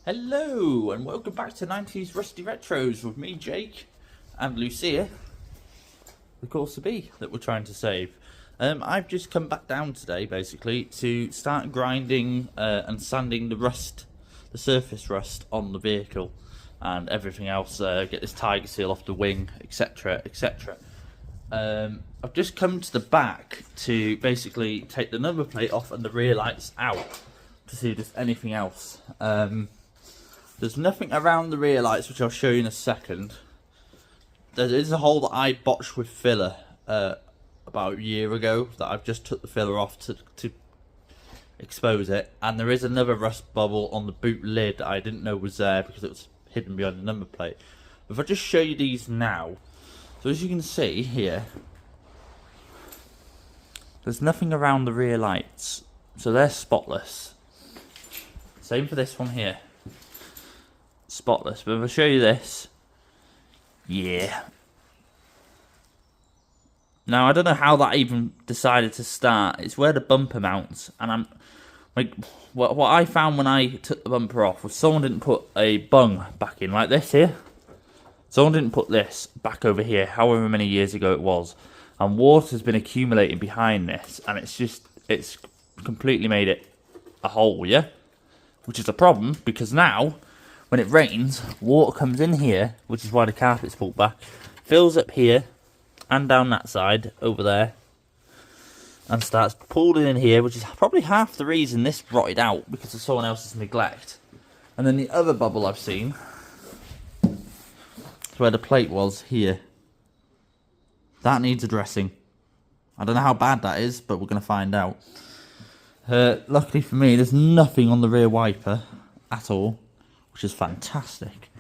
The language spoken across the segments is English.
Hello and welcome back to 90s Rusty Retros with me, Jake, and Lucia, the Corsa B that we're trying to save. I've just come back down today basically to start grinding and sanding the surface rust on the vehicle and everything else, get this tiger seal off the wing, etc, etc. I've just come to the back to basically take the number plate off and the rear lights out to see if there's anything else. There's nothing around the rear lights, which I'll show you in a second. There is a hole that I botched with filler about a year ago that I've just took the filler off to expose it. And there is another rust bubble on the boot lid that I didn't know was there because it was hidden behind the number plate. If I just show you these now. So as you can see here, there's nothing around the rear lights. So they're spotless. Same for this one here. Spotless, but if I show you this, yeah. Now I don't know how that even decided to start. It's where the bumper mounts, and I'm like, what I found when I took the bumper off was someone didn't put a bung back in like this here. Someone didn't put this back over here, however many years ago it was, and water's been accumulating behind this, and it's completely made it a hole, yeah, which is a problem because now, when it rains, water comes in here, which is why the carpet's pulled back, fills up here and down that side over there, and starts pooling in here, which is probably half the reason this rotted out because of someone else's neglect. And then the other bubble I've seen is where the plate was here. That needs addressing. I don't know how bad that is, but we're going to find out. Luckily for me, there's nothing on the rear wiper at all, which is fantastic.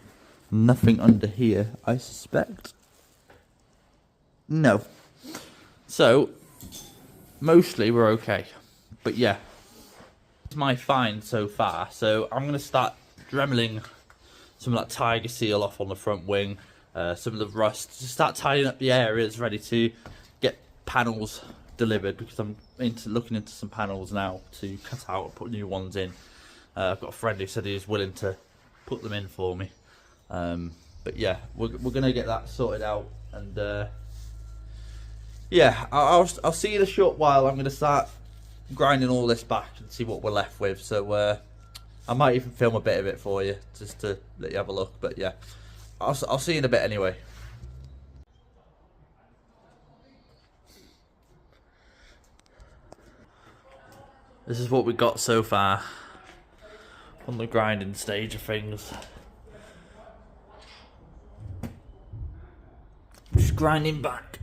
Nothing under here, I suspect. No. So, mostly we're okay. But yeah, it's my find so far. So I'm going to start dremeling some of that tiger seal off on the front wing. Some of the rust. Just start tidying up the areas ready to get panels delivered. Because I'm looking into some panels now to cut out and put new ones in. I've got a friend who said he was willing to put them in for me, but yeah, we're gonna get that sorted out, and yeah, I'll see you in a short while. I'm gonna start grinding all this back and see what we're left with. So I might even film a bit of it for you just to let you have a look. But yeah, I'll see you in a bit anyway. This is what we got so far on the grinding stage of things. Just grinding back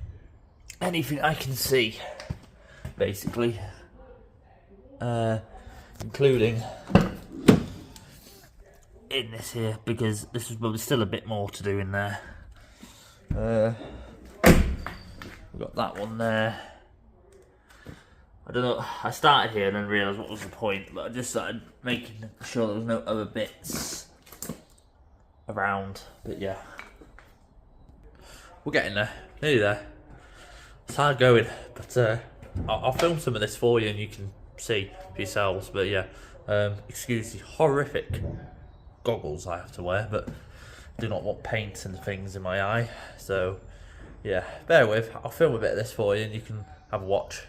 anything I can see, basically, including in this here, because this is probably still a bit more to do in there. We've got that one there. I don't know, I started here and then realised what was the point, but I just started making sure there was no other bits around. But yeah, we're getting there, nearly there. It's hard going, but I'll film some of this for you and you can see for yourselves. But yeah, excuse the horrific goggles I have to wear, but I do not want paint and things in my eye. So yeah, bear with, I'll film a bit of this for you and you can have a watch.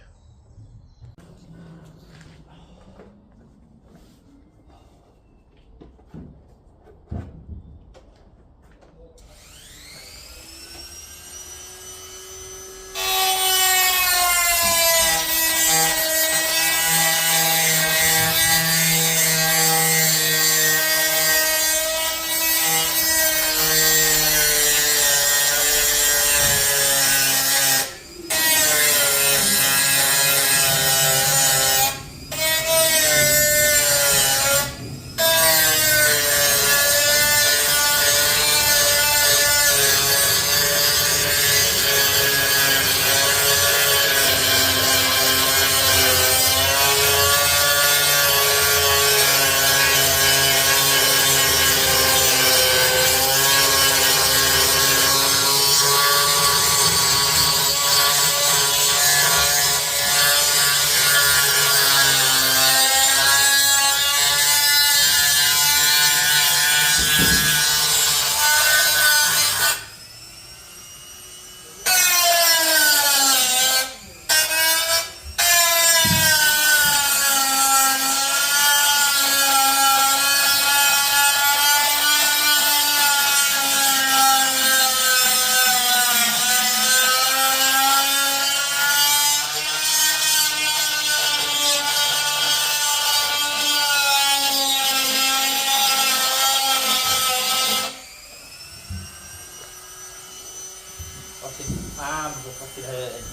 fucking hurting.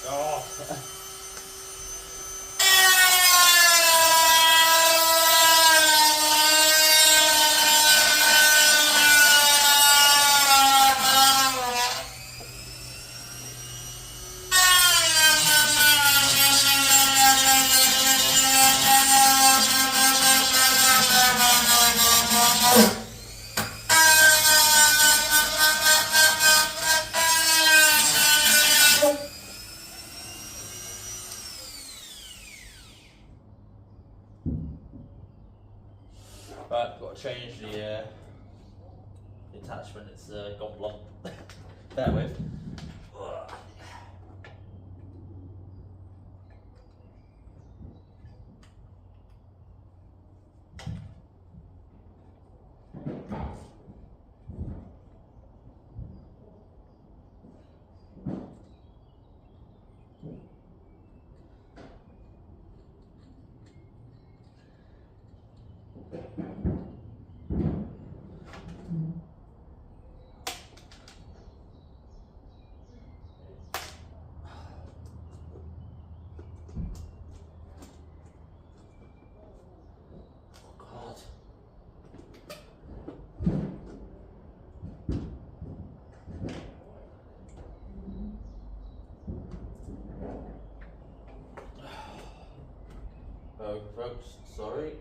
Oh. Right, got to change the attachment, it's gone blunt. Bear with. Oh, folks, sorry.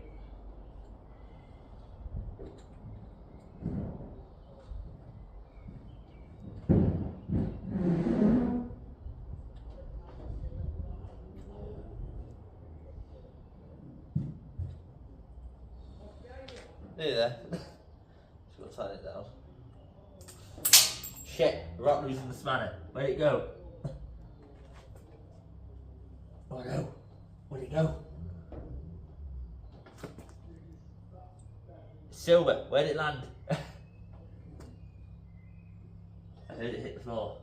Nearly there. Just got to tighten it down. Shit, we're up losing the spanner. Where'd it go? Oh no. Where'd it go? Silver, where'd it land? I heard it hit the floor.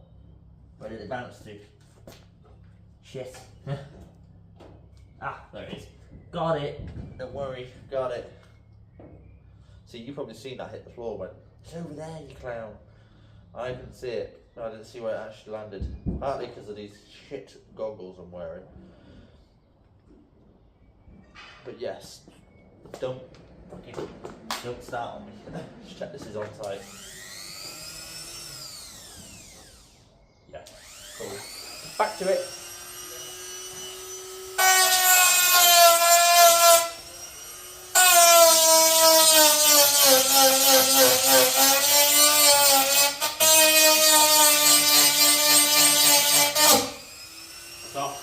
Where did it bounce to? Shit. Ah, there it is. Got it. Don't worry, got it. See, you've probably seen that hit the floor when it's over there, you clown. I didn't see it. I didn't see where it actually landed. Partly because of these shit goggles I'm wearing. But yes, don't start on me. Just check this is on tight. Yeah, cool. Back to it. Stop.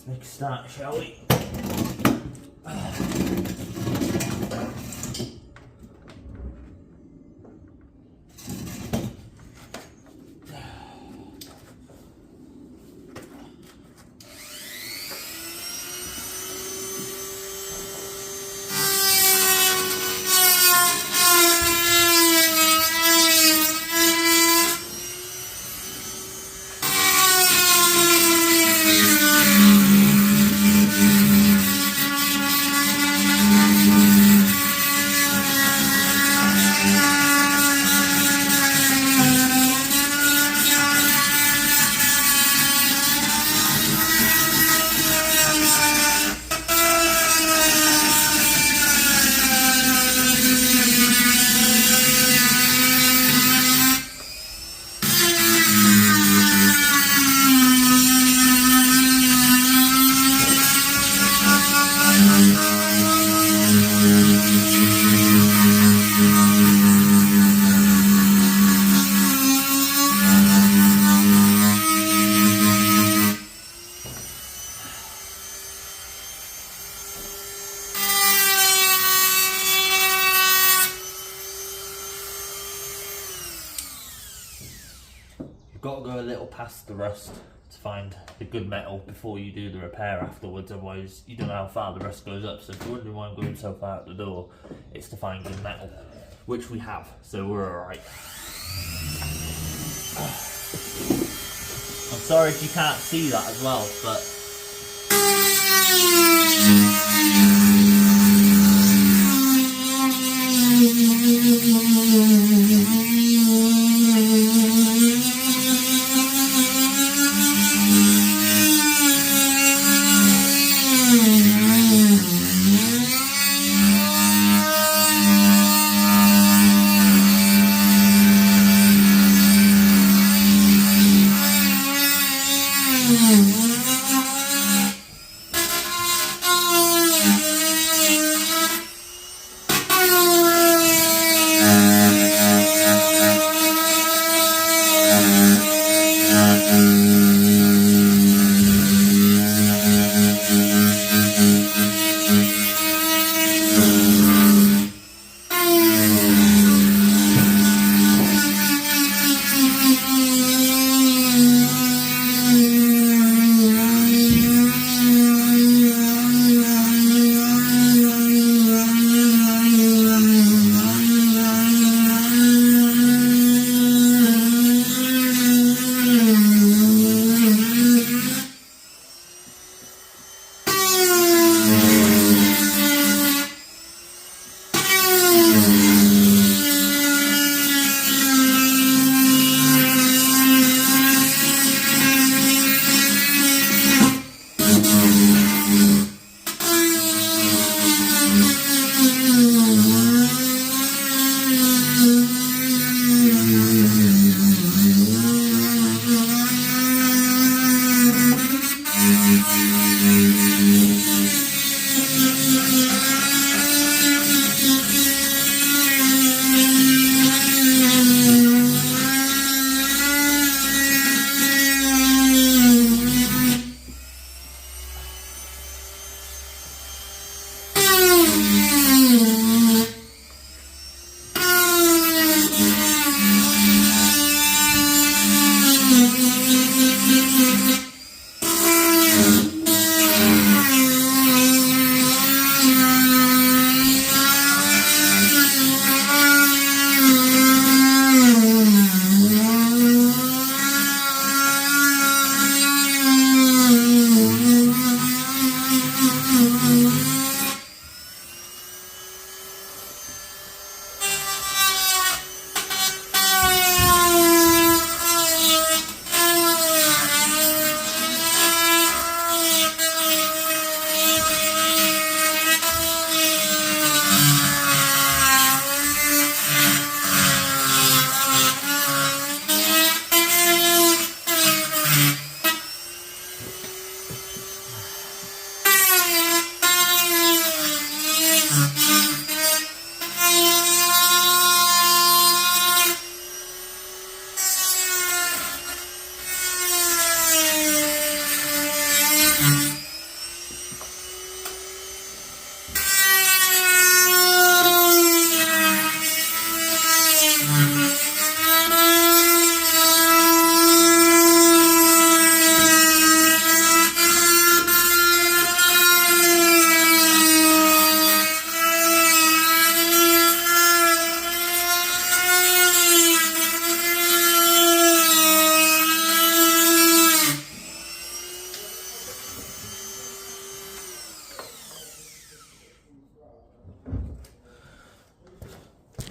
Let's make a start, shall we? got to go a little past the rust to find the good metal before you do the repair afterwards, otherwise you don't know how far the rust goes up. So if you're wondering why I'm going so far out the door, it's to find good metal, which we have, so we're alright. I'm sorry if you can't see that as well, but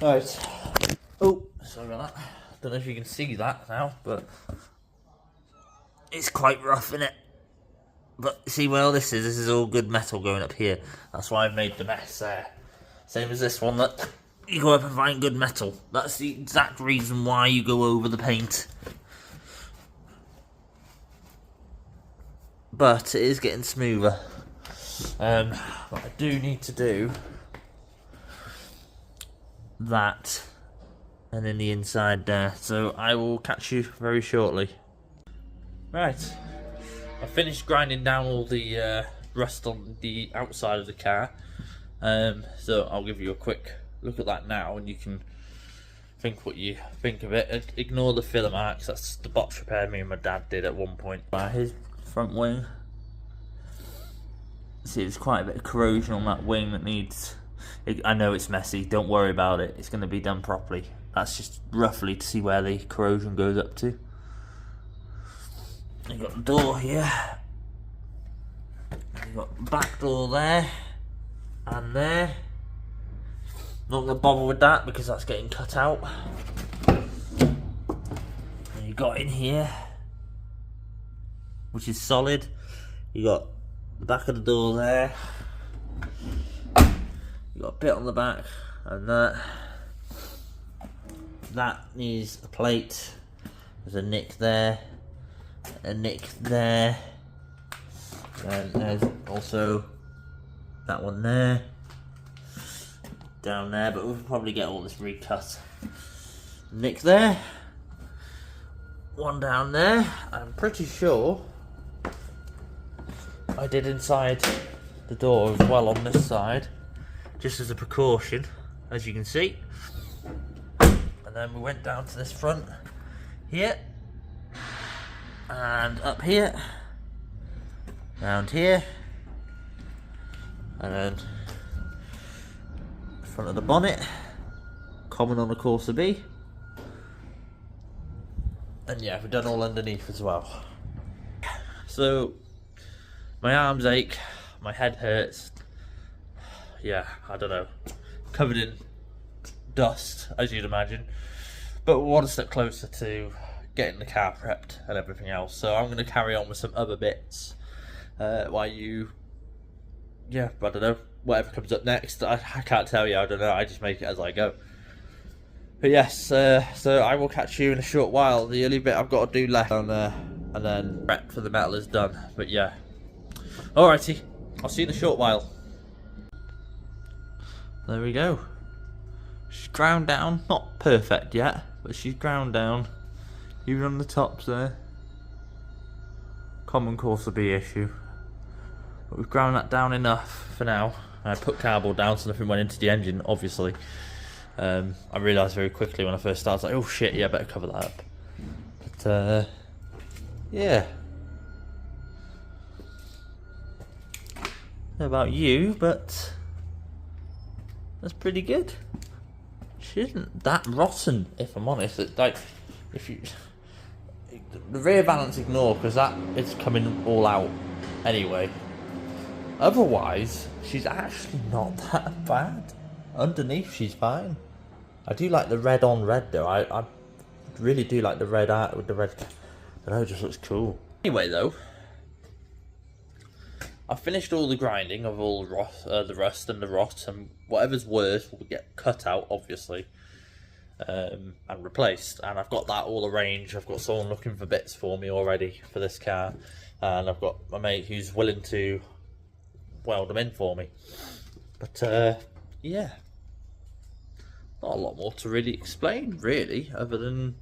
right. Oh, sorry about that. Don't know if you can see that now, but it's quite rough, isn't it? But see where all this is? This is all good metal going up here. That's why I've made the mess there. Same as this one, that you go up and find good metal. That's the exact reason why you go over the paint. But it is getting smoother. But I do need to do that and then the inside there, so I will catch you very shortly. Right, I finished grinding down all the rust on the outside of the car, so I'll give you a quick look at that now and you can think what you think of it. Ignore the filler marks. That's the box repair me and my dad did at one point. His front wing. See, there's quite a bit of corrosion on that wing that needs... I know it's messy, don't worry about it. It's going to be done properly. That's just roughly to see where the corrosion goes up to. You've got the door here. You've got the back door there. And there. Not going to bother with that because that's getting cut out. And you got in here, which is solid. You got the back of the door there. You got a bit on the back, and that needs a plate. There's a nick there, a nick there, and there's also that one there, down there. But we'll probably get all this recut. Nick there, one down there. I'm pretty sure I did inside the door as well on this side, just as a precaution, as you can see. And then we went down to this front here, and up here, round here, and then the front of the bonnet, common on the Corsa B. And yeah, we've done all underneath as well. So my arms ache, my head hurts. Yeah, I don't know. Covered in dust, as you'd imagine. But we're one step closer to getting the car prepped and everything else. So I'm going to carry on with some other bits while you... Yeah, I don't know. Whatever comes up next, I can't tell you. I don't know. I just make it as I go. But yes, so I will catch you in a short while. The only bit I've got to do left, and then prep for the metal is done. But yeah. Alrighty, I'll see you in a short while. There we go. She's ground down, not perfect yet, but she's ground down. Even on the tops there. Common Corsa B issue. But we've ground that down enough for now. I put cardboard down so nothing went into the engine, obviously. I realised very quickly when I first started, like, oh shit, yeah, I better cover that up. But, yeah. Don't know about you, but that's pretty good. She isn't that rotten, if I'm honest. It's like, if you the rear balance ignore, because that is coming all out anyway. Otherwise, she's actually not that bad. Underneath, she's fine. I do like the red on red though. I really do like the red art with the red. I don't know, it just looks cool. Anyway, though, I finished all the grinding of all the rust and the rot, and whatever's worse will get cut out, obviously, and replaced. And I've got that all arranged. I've got someone looking for bits for me already for this car, and I've got my mate who's willing to weld them in for me. But yeah, not a lot more to really explain, really, other than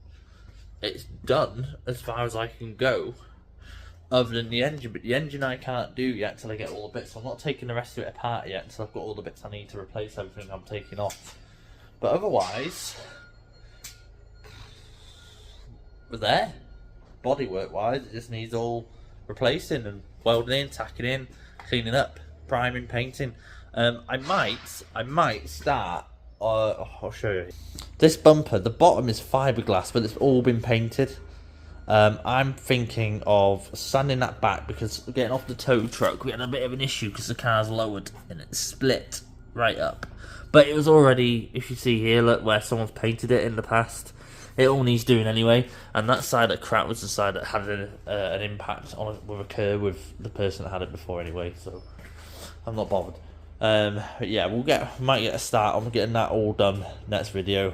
it's done as far as I can go. Other than the engine, but the engine I can't do yet till I get all the bits. I'm not taking the rest of it apart yet until I've got all the bits I need to replace everything I'm taking off. But otherwise, we're there. Bodywork wise, it just needs all replacing and welding in, tacking in, cleaning up, priming, painting. I might start. I'll show you. This bumper, the bottom is fiberglass, but it's all been painted. I'm thinking of sanding that back because getting off the tow truck, we had a bit of an issue because the car's lowered and it split right up. But it was already, if you see here, look where someone's painted it in the past. It all needs doing anyway. And that side that cracked was the side that had an impact on it with a curb with the person that had it before anyway. So I'm not bothered. But yeah, might get a start on getting that all done next video.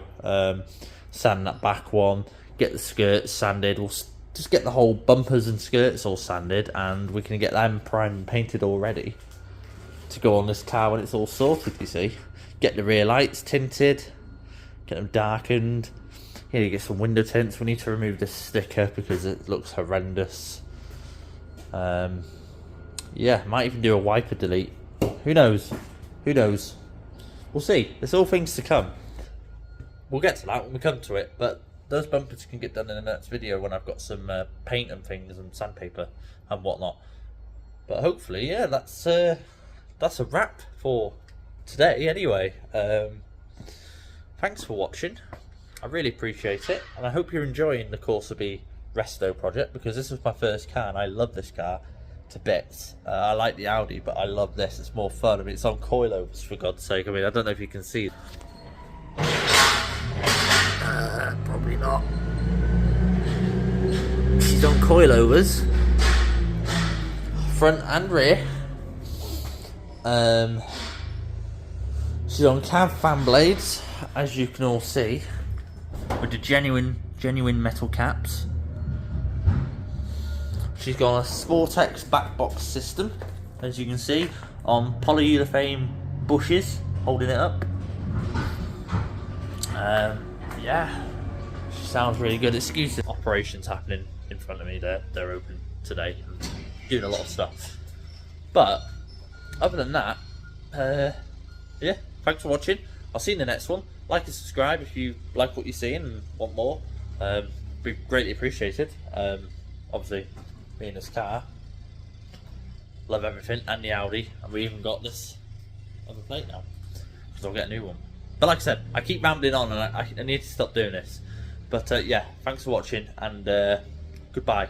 Sand that back one. Get the skirts sanded. We'll just get the whole bumpers and skirts all sanded, and we can get them primed and painted already to go on this car when it's all sorted, you see. Get the rear lights tinted, get them darkened. Here you get some window tints. We need to remove this sticker because it looks horrendous. Yeah, might even do a wiper delete. Who knows? Who knows? We'll see. There's all things to come. we'll get to that when we come to it, but those bumpers can get done in the next video when I've got some paint and things and sandpaper and whatnot. But hopefully, yeah, that's a wrap for today anyway. Thanks for watching. I really appreciate it, and I hope you're enjoying the Corsa B resto project, because this was my first car and I love this car to bits. I like the Audi, but I love this. It's more fun. I mean, it's on coilovers, for God's sake. I mean, I don't know if you can see. Probably not. She's on coilovers, front and rear. She's on cab fan blades, as you can all see, with the genuine metal caps. She's got a Sportex back box system, as you can see, on polyurethane bushes holding it up. Yeah, she sounds really good. Excuse the operations happening in front of me. They're open today and doing a lot of stuff. But other than that, yeah, thanks for watching. I'll see you in the next one. Like and subscribe if you like what you're seeing and want more. Be greatly appreciated. Obviously, me in this car, love everything, and the Audi, and we even got this other plate now, because I'll get a new one. But like I said, I keep rambling on, and I need to stop doing this. But yeah, thanks for watching, and goodbye.